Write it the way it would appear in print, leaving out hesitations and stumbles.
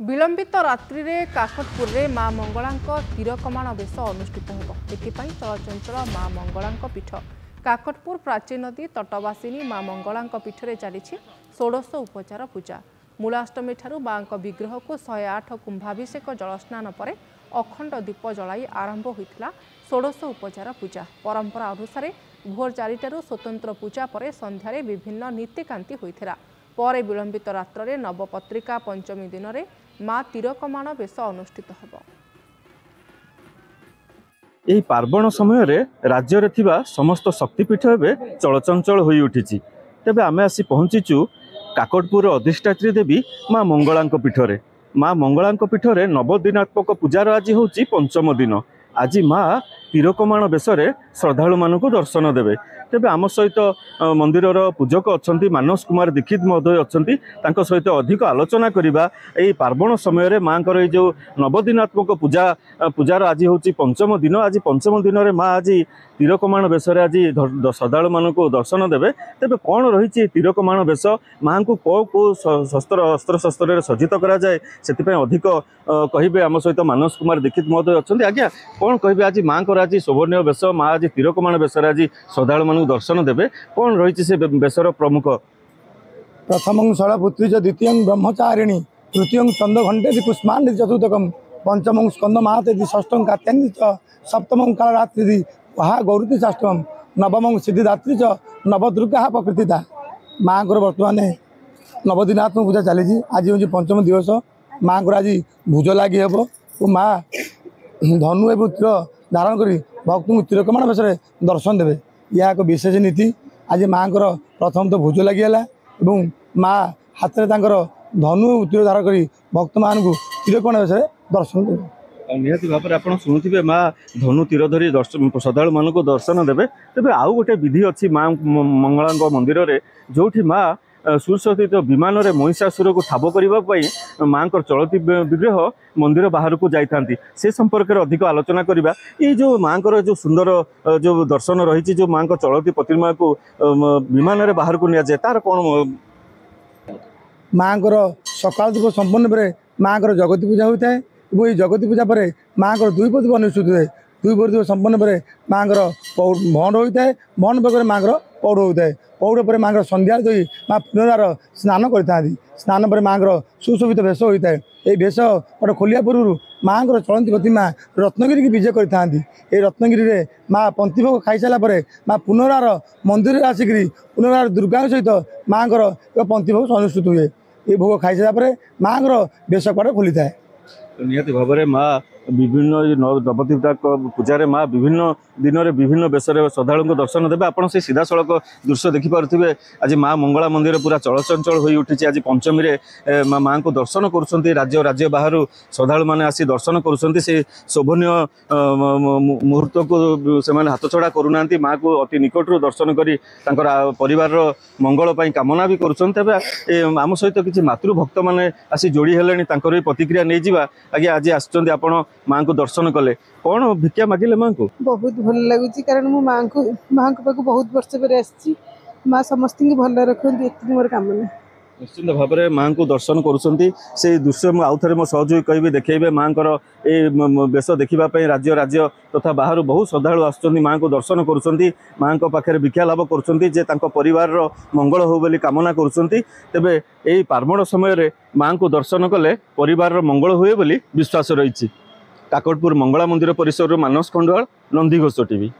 विलंबित रात्रि में काकटपुर में माँ मंगला तीरकमाण बेश अनुष्ठित होपाई चलचंचल माँ मंगला पीठ काकटपुर प्राची नदी तटवासिनी माँ मंगला पीठ में चली षोडश उपचार पूजा मूलाष्टमी ठारू माँ विग्रह को 108 कुंभाभिषेक जलस्नान पर अखंड दीप जलाई आरंभ होता षोडश उपचार पूजा परंपरा अनुसार भोर 4टारू स्वतंत्र पूजा पर संध्यारे विभिन्न नीतिकांति होता पर विलंबित रात्र नवपत्रिका पंचमी दिन में माँ तीरकमाण बेश अनुष्ठित होब। यही पार्वण समय राज्य रे थिबा समस्त शक्तिपीठ एवं चलचंचल हो उठी तेज आम आसी पहुँचीचु काकटपुर अधिष्ठात्री देवी माँ मंगला पीठरे माँ मंगला पीठरे नवदिनात्मक पूजार आज हूँ पंचम दिन। आज माँ तीरकमाण बेश श्रद्धालु मानक दर्शन देवे तेबे आम सहित मंदिरर पूजक अच्छा मानस कुमार दीक्षित महोदय अच्छा सहित अधिक आलोचना करवा यही पार्वण समय माँ जो नवदिनात्मक पूजार आज हूँ पंचम दिन। आज पंचम दिन में माँ आज तीरकमाण बेश आज श्रद्धालु मानक दर्शन देवे तेबे कौन रही तीरकमाण बेश माँ को कौ शस्त्र अस्त्र शस्त्र सज्जित करा जाए से अधिक कहे आम सहित मानस कुमार दीक्षित महोदय अच्छा आज्ञा कौन कहे आज माँ को आज शोभनीय बेश माँ आज तीरकमाण बेश आज श्रद्धालु दर्शन देवे कौन रही से बेशर प्रमुख प्रथम शैलपुत्री द्वितीय ब्रह्मचारिणी तृतीय चंद्रघंटे पुष्पांडि चतुर्थकम पंचम स्कंद महाते षष्ठम कात्यानि सप्तम कालरात्रि वहा गौरी षष्ठम नवम सिद्धिदात्री च नवदुर्गा प्रकृतिता माँ को बर्तमान नवदिनात्मक पूजा चली। आज हूँ पंचम दिवस माँ को आज भुज लगी हे और माँ धनु एवं तीर धारण कर भक्त को तीरकमाण बेश दर्शन देवे यह एक विशेष नीति। आज माँ को प्रथम तो भोज लगिगला और माँ हाथ में धनु तीर धारण कर भक्त मान को तीरकमाण बेश दर्शन देवे। निहाती भाव में आप शुणुवे माँ धनु तीर धरी श्रद्धालु मान दर्शन देवे तेज आउ गोटे विधि अच्छी माँ मंगला मंदिर में जो माँ सुसज्जित विमान रे महिषासुर को ठाब करने माँ चलती विग्रह मंदिर बाहर को जाता से संपर्क में अधिक आलोचना करवा ये जो माँ को जो सुंदर जो दर्शन रही जो माँ चलती प्रतिमा को विमान रे बाहर को निया तार कौन माँ को सकाल दीप संपन्न पर माँ को जगती पूजा होता है और जगती पूजा पर माँ को दुई प्रदीप अनुष्ठित हुए दुई प्रदीप संपन्न पर माँ को भंड होता है भंड पर माँ को पौड़ होता है पौड़ पर माँ संध्या दई माँ पुनरार स्नान करता स्नान पर माँ सुशोभित भेष होता है ये भेष गोटे खोलिया पूर्व माँ को चलती प्रतिमा रत्नगिरी की विजय करते रत्नगिरी में माँ पंथिभोग खाई सारापर माँ पुनरार मंदिर आसिक पुनरार दुर्गा सहित माँ को पंथिभोग अनुष्ठित हुए ये भोग खाई सारापर माँ को भेष कड़े खोली था। निहाती भाव में माँ विभिन्न नवपत्रिका पूजा माँ विभिन्न दिन में विभिन्न बेश श्रद्धालु दर्शन देवे आपड़ से सीधा सड़क दृश्य देखिपे। आज माँ मंगला मंदिर पूरा चलचंचल हो उठी आज पंचमी रे माँ को दर्शन कर राज्य बाहर श्रद्धालु मैंने आसी दर्शन कर शोभनीय मुहूर्त को से हाथ छड़ा करूना माँ को अति निकटू दर्शन कर परिवार मंगल कामना भी करम सहित किसी मातृभक्त मैंने आसी जोड़ी हेले भी प्रतिक्रिया नहीं जावा आगे आज आसुँच आपण माँ को दर्शन कले कौन भिक्षा मागिले माँ को बहुत भल लगुच कारण मु माँ को पाक बहुत वर्ष पर आसी माँ समस्त भल रखती मोर कामना निश्चिंत भाव में माँ को दर्शन कर दृश्य आउ थे मो सहयोगी कह देखेबे माँ बेश देखापी राज्य तथा बाहर बहुत श्रद्धालु आसुँच माँ को दर्शन कर माँ पाखे भिक्षा लाभ कर परिवार मंगल हो बोली कामना करें यही पार्वण समय माँ को दर्शन कले परिवार मंगल हुए बोली विश्वास रही। काकटपुर मंगला मंदिर परिसर मानस खंडवाल नंदीघोष टीवी।